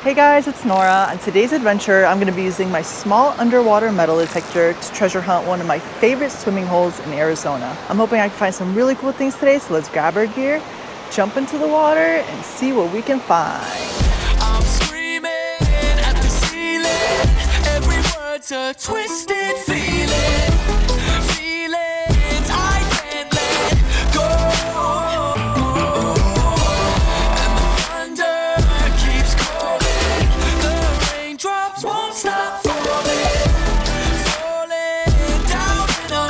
Hey guys, it's Nora. On today's adventure, I'm going to be using my small underwater metal detector to treasure hunt one of my favorite swimming holes in Arizona. I'm hoping I can find some really cool things today, so let's grab our gear, jump into the water, and see what we can find. I'm screaming at the ceiling. Every word's a twisted feeling. Feelings I can't let go. And the thunder keeps calling. The raindrops won't stop falling. Falling down in a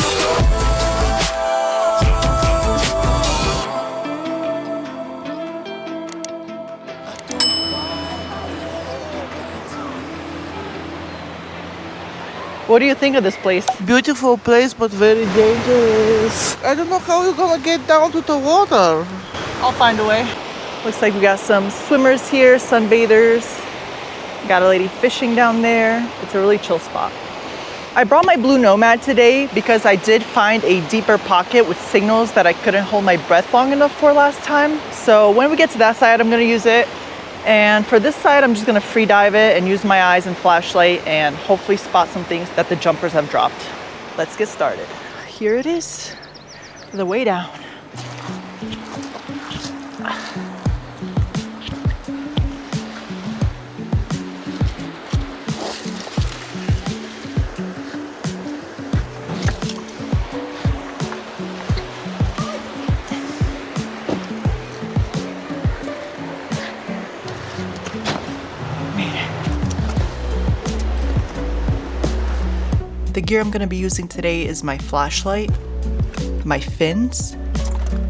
What do you think of this place? Beautiful place, but very dangerous. I don't know how you're gonna get down to the water. I'll find a way. Looks like we got some swimmers here, sunbathers. Got a lady fishing down there. It's a really chill spot. I brought my blue Nomad today because I did find a deeper pocket with signals that I couldn't hold my breath long enough for last time. So when we get to that side, I'm gonna use it. And for this side, I'm just gonna free dive it and use my eyes and flashlight and hopefully spot some things that the jumpers have dropped. Let's get started. Here it is, the way down. The gear I'm going to be using today is my flashlight, my fins,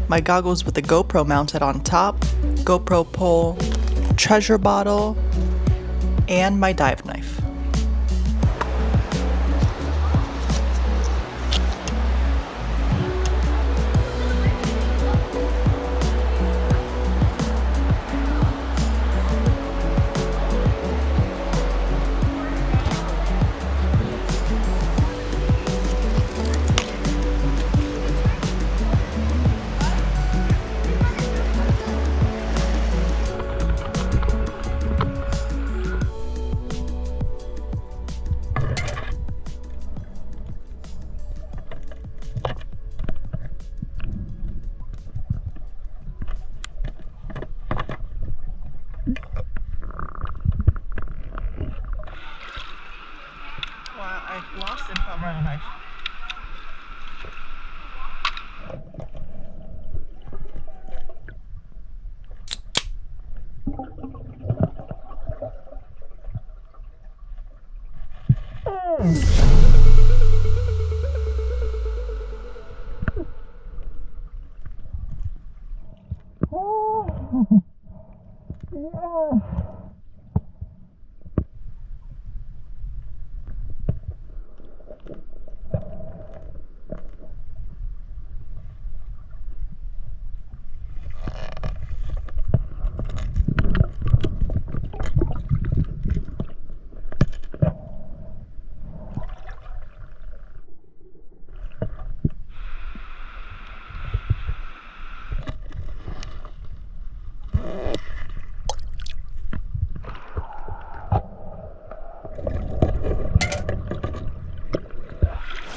my goggles with the GoPro mounted on top, GoPro pole, treasure bottle, and my dive knife. I lost it from running knife.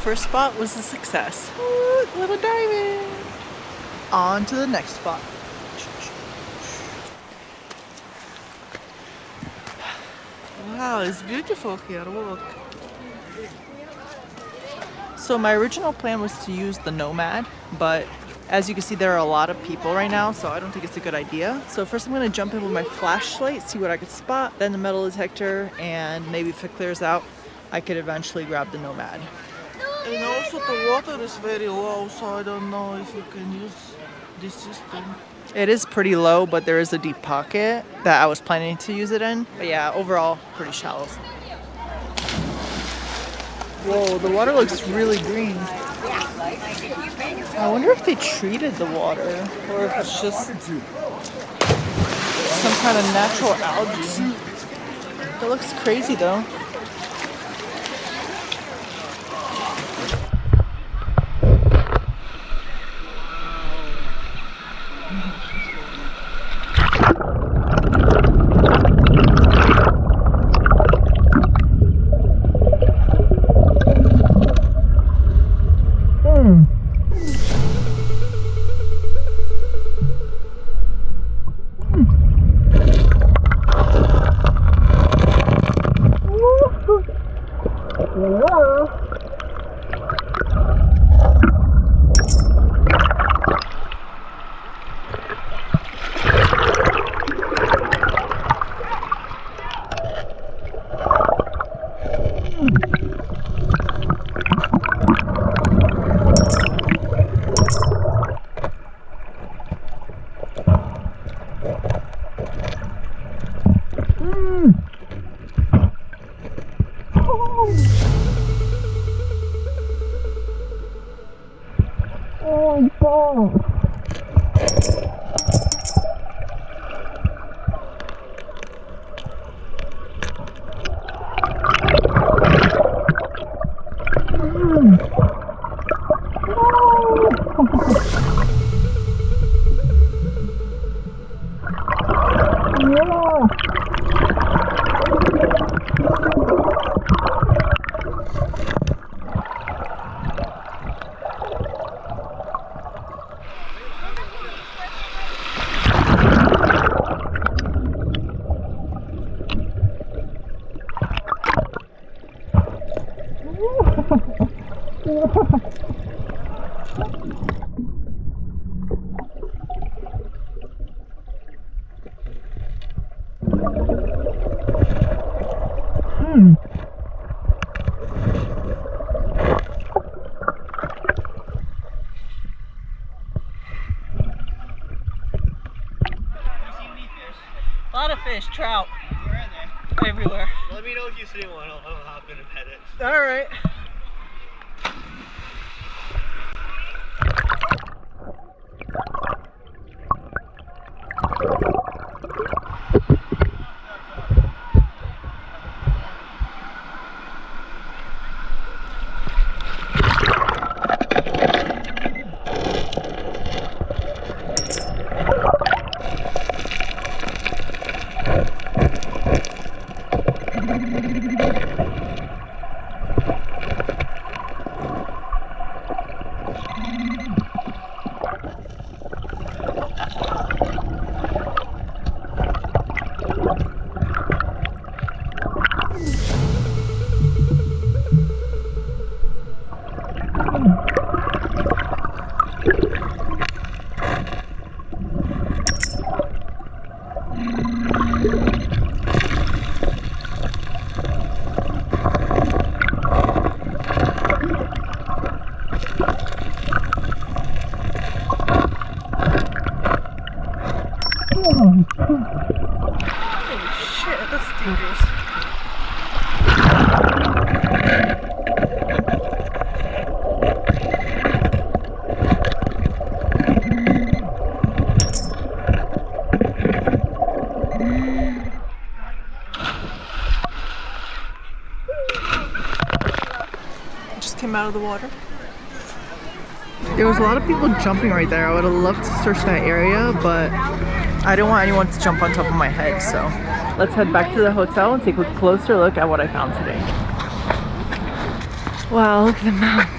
First spot was a success. Ooh, little diving. On to the next spot. Wow, it's beautiful here. Look. So my original plan was to use the Nomad, but as you can see, there are a lot of people right now, so I don't think it's a good idea. So first I'm gonna jump in with my flashlight, see what I could spot, then the metal detector, and maybe if it clears out, I could eventually grab the Nomad. And also the water is very low, so I don't know if you can use this system. It is pretty low, but there is a deep pocket that I was planning to use it in. But yeah, overall, pretty shallow. Whoa, the water looks really green. I wonder if they treated the water, or if it's just some kind of natural algae. It looks crazy though. A lot of fish, trout. Where are they? Everywhere. Let me know if you see one. I'll hop in and pet it. All right. Just came out of the water. There was a lot of people jumping right there. I would have loved to search that area, but I didn't want anyone to jump on top of my head, so let's head back to the hotel and take a closer look at what I found today. Wow, look at the mount.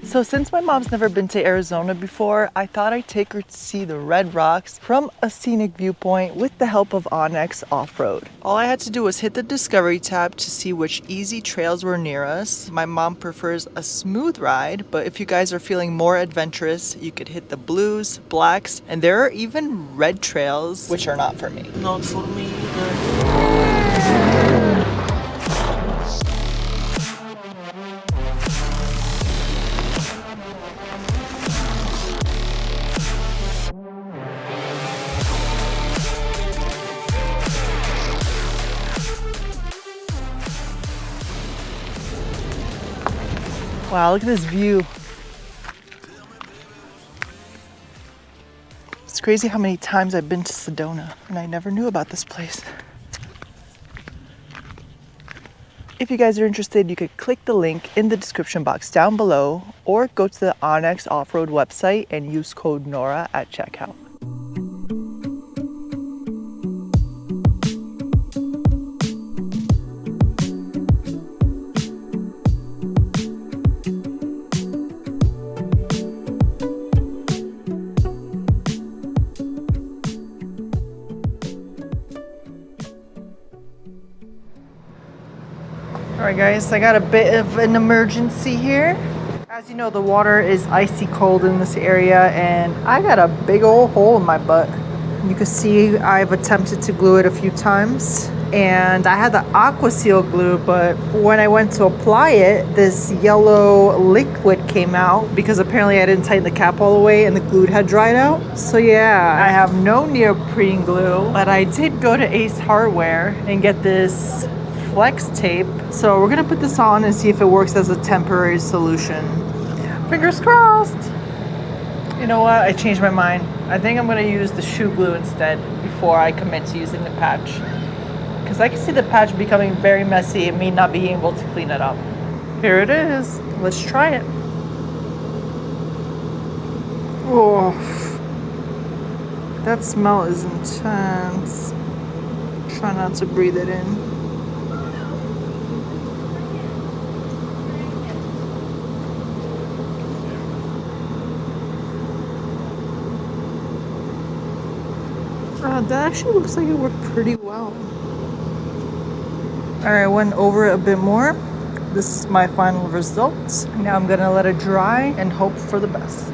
So since my mom's never been to Arizona before, I thought I'd take her to see the red rocks from a scenic viewpoint with the help of Onyx Off-Road. All I had to do was hit the Discovery tab to see which easy trails were near us. My mom prefers a smooth ride, but if you guys are feeling more adventurous, you could hit the blues, blacks, and there are even red trails, which are not for me. Not for me either. Wow, look at this view. It's crazy how many times I've been to Sedona and I never knew about this place. If you guys are interested, you could click the link in the description box down below or go to the Onyx Off-Road website and use code Nora at checkout. guys, I got a bit of an emergency here. As you know, the water is icy cold in this area and I got a big old hole in my butt. You can see I've attempted to glue it a few times and I had the Aqua Seal glue, but when I went to apply it, this yellow liquid came out because apparently I didn't tighten the cap all the way and the glue had dried out. So yeah, I have no neoprene glue, but I did go to Ace Hardware and get this flex tape. So we're gonna put this on and see if it works as a temporary solution. Fingers crossed. You know what? I changed my mind. I think I'm gonna use the shoe glue instead before I commit to using the patch. Because I can see the patch becoming very messy and me not being able to clean it up. Here it is. Let's try it. Oh, that smell is intense. Try not to breathe it in. That actually looks like it worked pretty well. Alright, I went over it a bit more. This is my final result. Now I'm gonna let it dry and hope for the best.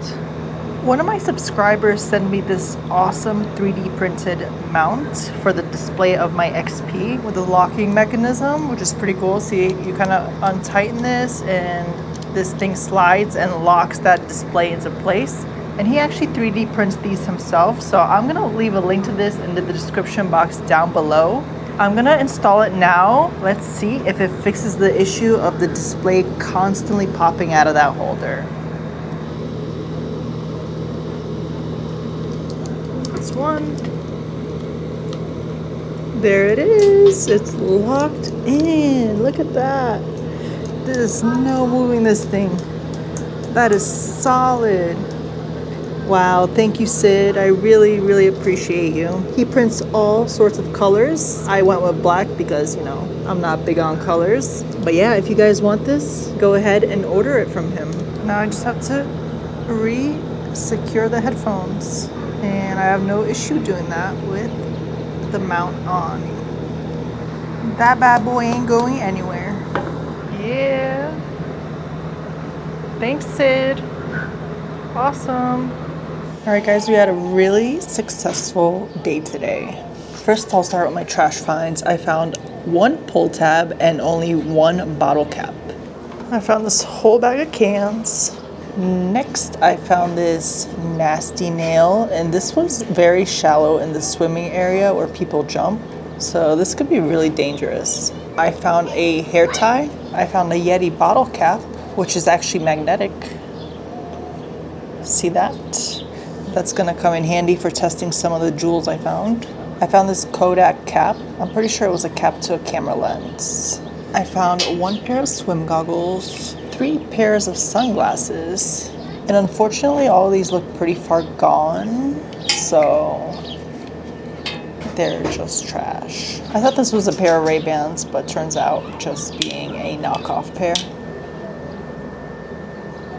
One of my subscribers sent me this awesome 3D printed mount for the display of my XP with a locking mechanism, which is pretty cool. See, you kind of untighten this and this thing slides and locks that display into place. And he actually 3D prints these himself, so I'm gonna leave a link to this in the description box down below. I'm gonna install it now. Let's see if it fixes the issue of the display constantly popping out of that holder. This one. There it is. It's locked in. Look at that. There's no moving this thing. That is solid. Wow, thank you, Sid. I really, really appreciate you. He prints all sorts of colors. I went with black because, you know, I'm not big on colors. But yeah, if you guys want this, go ahead and order it from him. Now I just have to re-secure the headphones. And I have no issue doing that with the mount on. That bad boy ain't going anywhere. Yeah. Thanks, Sid. Awesome. All right, guys, we had a really successful day today. First, I'll start with my trash finds. I found one pull tab and only one bottle cap. I found this whole bag of cans. Next, I found this nasty nail, and this one's very shallow in the swimming area where people jump. So this could be really dangerous. I found a hair tie. I found a Yeti bottle cap, which is actually magnetic. See that? That's gonna come in handy for testing some of the jewels I found. I found this Kodak cap. I'm pretty sure it was a cap to a camera lens. I found one pair of swim goggles, 3 pairs of sunglasses, and unfortunately all of these look pretty far gone, so they're just trash. I thought this was a pair of Ray-Bans, but turns out just being a knockoff pair.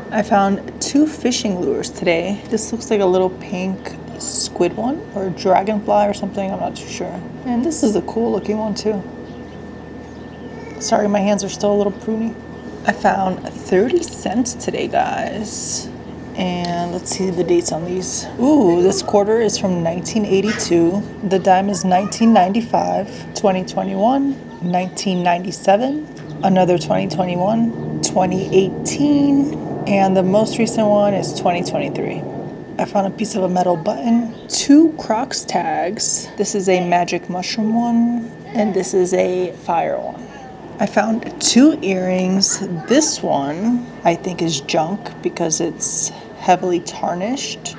I found 2 fishing lures today. This looks like a little pink squid one or dragonfly or something, I'm not too sure. And this is a cool looking one too. Sorry, my hands are still a little pruny. I found 30 cents today, guys. And let's see the dates on these. Ooh, this quarter is from 1982. The dime is 1995, 2021, 1997, another 2021, 2018, and the most recent one is 2023. I found a piece of a metal button, 2 Crocs tags. This is a magic mushroom one, and this is a fire one. I found 2 earrings. This one I think is junk because it's heavily tarnished.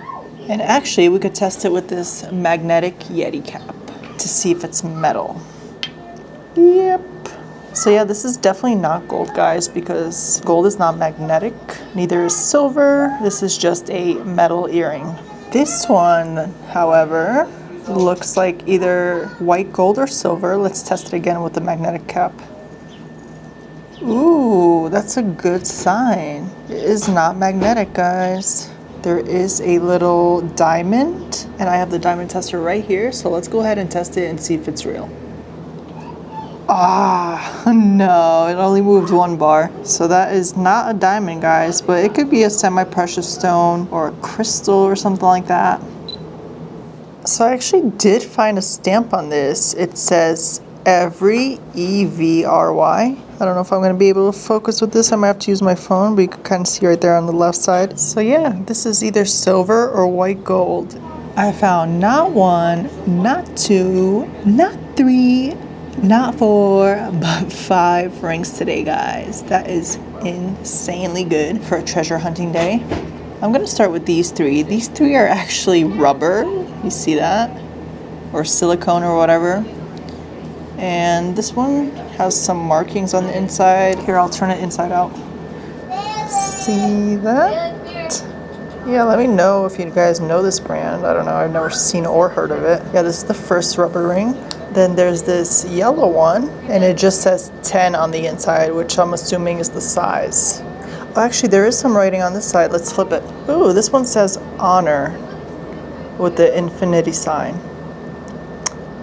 And actually we could test it with this magnetic Yeti cap to see if it's metal. Yep. So yeah, this is definitely not gold, guys, because gold is not magnetic. Neither is silver. This is just a metal earring. This one, however, looks like either white gold or silver. Let's test it again with the magnetic cap. Ooh, that's a good sign. It is not magnetic, guys. There is a little diamond, and I have the diamond tester right here, so let's go ahead and test it and see if it's real. Ah, no, it only moved 1 bar. So that is not a diamond, guys, but it could be a semi-precious stone or a crystal or something like that. So I actually did find a stamp on this. It says every EVRY. I don't know if I'm going to be able to focus with this. I might have to use my phone, but you can kind of see right there on the left side. So yeah, this is either silver or white gold. I found not 1, not 2, not 3, not 4, but 5 rings today, guys. That is insanely good for a treasure hunting day. I'm gonna start with these 3. These 3 are actually rubber. You see that? Or silicone or whatever. And this one has some markings on the inside. Here, I'll turn it inside out. See that? Yeah, let me know if you guys know this brand. I don't know, I've never seen or heard of it. Yeah, this is the first rubber ring. Then there's this yellow one, and it just says 10 on the inside, which I'm assuming is the size. Oh, actually, there is some writing on this side. Let's flip it. Ooh, this one says honor with the infinity sign.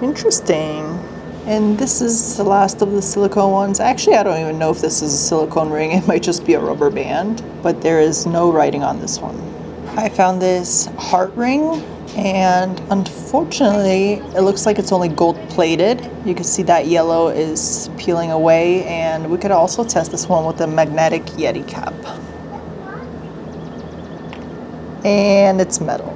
Interesting. And this is the last of the silicone ones. Actually, I don't even know if this is a silicone ring. It might just be a rubber band, but there is no writing on this one. I found this heart ring, and unfortunately, it looks like it's only gold plated. You can see that yellow is peeling away, and we could also test this one with a magnetic Yeti cap. And it's metal.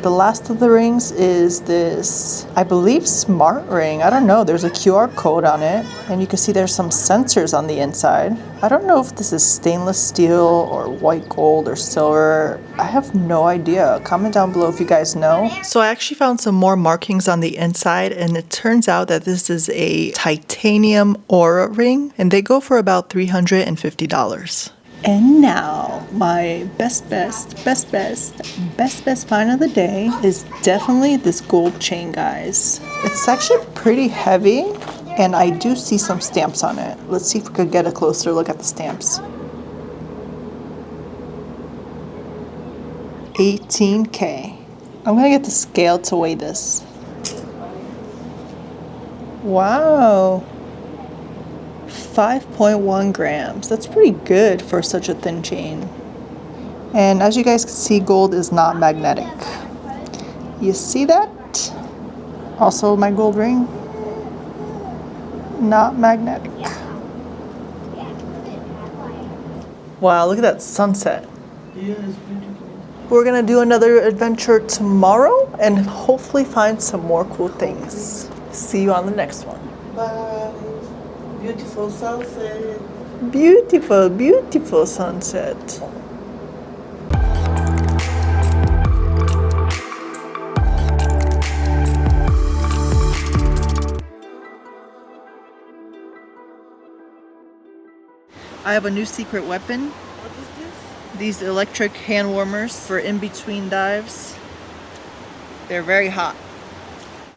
The last of the rings is this, I believe, smart ring. I don't know, there's a QR code on it, and you can see there's some sensors on the inside. I don't know if this is stainless steel or white gold or silver. I have no idea. Comment down below if you guys know. So I actually found some more markings on the inside, and it turns out that this is a titanium aura ring, and they go for about $350. And now, my best find of the day is definitely this gold chain, guys. It's actually pretty heavy, and I do see some stamps on it. Let's see if we could get a closer look at the stamps. 18K. I'm gonna get the scale to weigh this. Wow. 5.1 grams. That's pretty good for such a thin chain. And as you guys can see, gold is not magnetic. You see that? Also my gold ring, not magnetic. Wow, look at that sunset. Yeah, it's beautiful. We're gonna do another adventure tomorrow and hopefully find some more cool things. See you on the next one. Bye. Beautiful sunset. Beautiful, beautiful sunset. I have a new secret weapon. What is this? These electric hand warmers for in between dives. They're very hot.